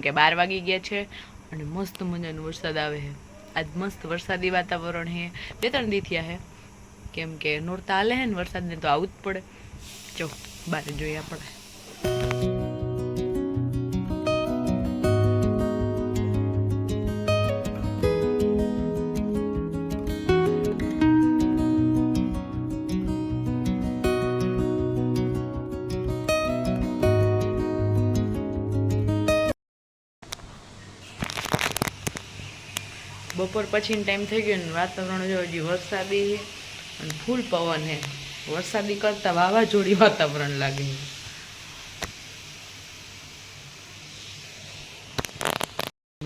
કેમ કે 12 વાગી ગયા છે અને મસ્ત મજાનો વરસાદ આવે છે. આજ મસ્ત વરસાદી વાતાવરણ છે. 2-3 દી થયા છે કેમ કે નોરતા હાલે છે ને વરસાદને તો આવું જ પડે. જો બહાર જોઈએ આપણે. બપોર પછીનો ટાઈમ થઈ ગયો ને વાતાવરણ જો હજી વરસાદી છે અને ફૂલ પવન છે. વરસાદી કરતાં વાવાઝોડી વાતાવરણ લાગે છે.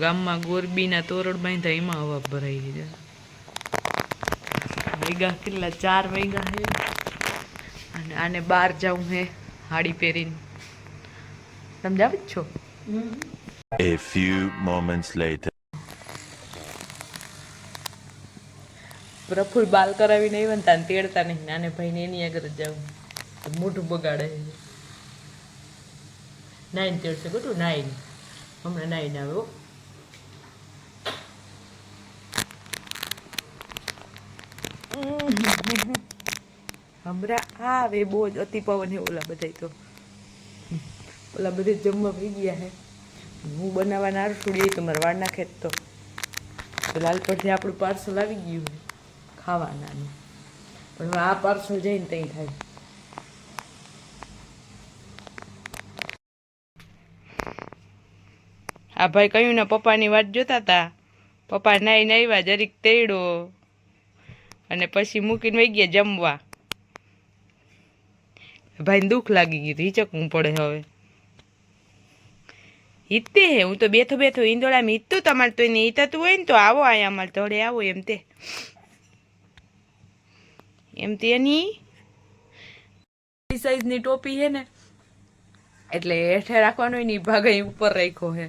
ગામમાં ગોરબીના તોરણ બાંધ્યા એમાં હવા ભરાઈ ગઈ. વાગ્યા કેટલા 4 વાગ્યા છે અને આને બહાર જાઉં હે હાડી પહેરીને. તમે જાવ જ છો? A few moments later. Praful બાલ કરાવીને આવ્યા ને તાને તેડતા નહીં. નાને ભાઈને એની આગળ જ જાઉં. મોઢું બગાડે. નાઈને તેડશે ગોટું નાઈને. હમણાં નાઈને આવે. હમણાં આવે બહુ જ અતિ પવન છે. ઓલા બધા જમવા પી ગયા છે. હું બનાવવાના આરસુડી તમારે વાળ નાખે તો લાલ પરથી આપણું પાર્સલ આવી ગયું છે ખાવાનાનું. પણ હવે આ પાર્સલ જઈને ત્યાં થાય. આ ભાઈ કહ્યું ને પપ્પાની વાત જોતા હતા. પપ્પા નાઈને આવ્યા જરીક તેડો અને પછી મૂકીને વહી ગયા જમવા. ભાઈને દુઃખ લાગી ગયું. હિચકવું પડે હવે. હિતે હે હું તો બેઠો ઈંદોળામાં હિતું. તમારે તો એને હિતાતું હોય ને તો આવો આયા અમારે તળે આવો એમ તે એની સાઈઝની ટોપી છે ને એટલે હેઠે રાખવાનો હોય ને ભાગઈ ઉપર રાખ્યો હે.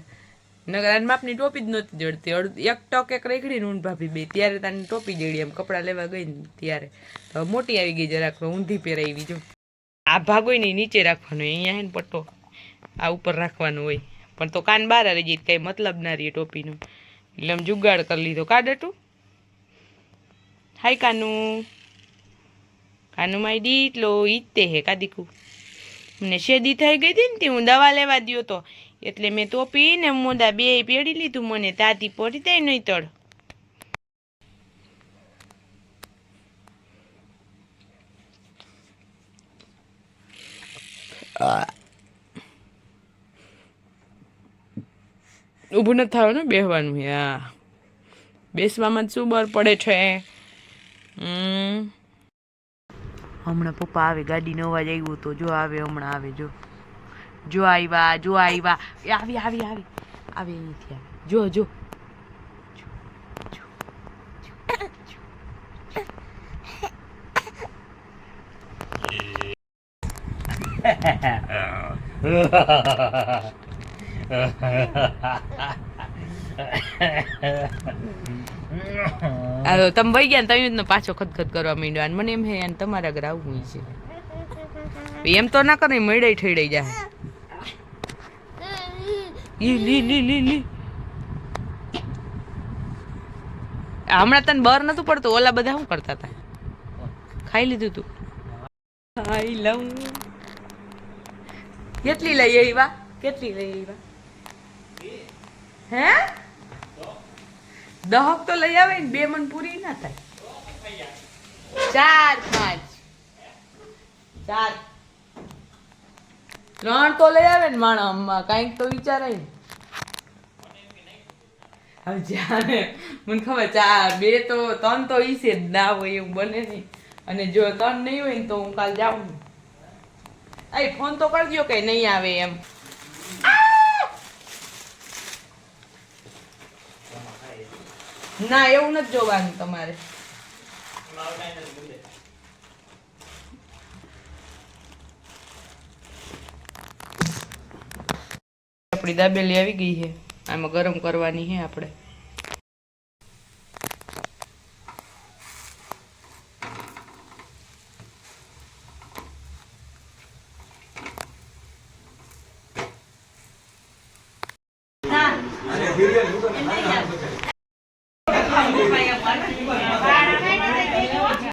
નગર માપની ટોપી જ નહોતી જડતી. એક ટક એક રેખડી ને ભાભી બે ત્યારે તાની ટોપી જડી. એમ કપડાં લેવા ગઈ ને ત્યારે તો મોટી આવી ગઈ જરાક ઊંધી પહેરાવી. જો આ ભાગ હોય ને નીચે રાખવાનો હોય. અહીંયા હે ને પટ્ટો આ ઉપર રાખવાનો હોય. પણ તો કાન બહાર આવી જાય કઈ મતલબ ના રહે ટોપીનો. એટલે આમ જુગાડ કરી લીધો. કાઢટું હાય કાનું. કાનું મારી દીટલો ઈતે હે કાદીકુ. મને શેદી થઈ ગઈ હતી ને હું દવા લેવા દ્યો તો એટલે મેં ટોપી ને મોદા બે પેડી લીધું. મને તાતી પડી જાય નહીં તળ. ઊભું નથી થવાનું, બેસવાનું. હા બેસવામાં જ શું બર પડે છે. હમણાં પપ્પા આવે. ગાડીનો અવાજ આવ્યો તો જો આવે. હમણાં આવે. જો આવ્યા. આવી અહીંથી આવે. જો તમે વહી ગયા ને તમે પાછો ખતખત કરવા માંડ્યો. અને મને એમ હે અને તમારા ઘરે આવવું છે. એમ તો ના કરે મળે ઠેડાઈ જાય. હમણાં તને બર નતું પડતું. ઓલા બધા શું કરતા હતા? ખાઈ લીધું તું? ખાઈ લઉં. કેટલી લઈ આવ્યા? હે 10 તો લઈ આવે ને 2 મન પૂરી ના થાય. 4 5 3 તો લઈ આવે ને માણસ. કઈક તો વિચારાય ને. હવે જ્યારે મને ખબર 4 2 તો 3 તો ઈ છે જ ના હોય એવું બને નહીં. અને જો 3 નહીં હોય ને તો હું કાલ જાઉં. ફોન તો કરજો કે નહીં આવે એમ. ના એવું નથી જોવાનું તમારે. આપણી દાબેલી આવી ગઈ છે. આમાં ગરમ કરવાની છે આપણે.